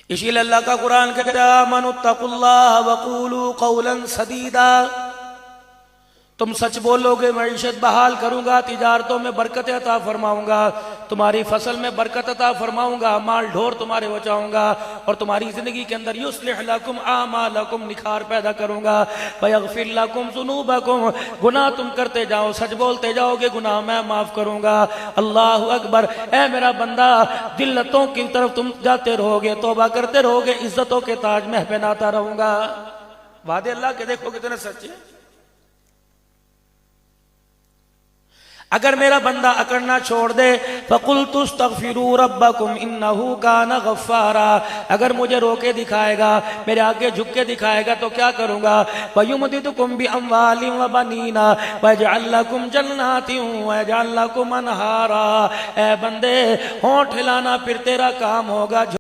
اسی لیے اللہ کا قرآن کہتا ہے آمنوا اتقوا اللہ وقولوا قولا سدیدا، تم سچ بولو گے معیشت بحال کروں گا، تجارتوں میں برکت عطا فرماؤں گا، تمہاری فصل میں برکت عطا فرماؤں گا، مال ڈھور تمہارے بچاؤں گا، اور تمہاری زندگی کے اندر یصلح لکم اعمالکم نکھار پیدا کروں گا، ویغفر لکم ذنوبکم، گناہ تم کرتے جاؤ، سچ بولتے جاؤ گے، گناہ میں معاف کروں گا۔ اللہ اکبر۔ اے میرا بندہ، ذلتوں کی طرف تم جاتے رہو گے، توبہ کرتے رہو گے، عزتوں کے تاج میں پہناتا رہوں گا۔ وعدے اللہ کے دیکھو کتنے سچے۔ اگر میرا بندہ اکڑنا چھوڑ دے فَقُلْتُ اسْتَغْفِرُوا رَبَّكُمْ إِنَّهُ كَانَ غَفَّارًا، اگر مجھے روکے دکھائے گا، میرے آگے جھک کے دکھائے گا تو کیا کروں گا؟ وَيُمْدِدُكُمْ بِأَمْوَالٍ وَبَنِينَ وَيَجْعَلْ لَكُمْ جَنَّاتٍ وَيَجْعَلْ لَكُمْ أَنْهَارًا۔ اے بندے، ہونٹ ہلانا پھر تیرا کام ہوگا۔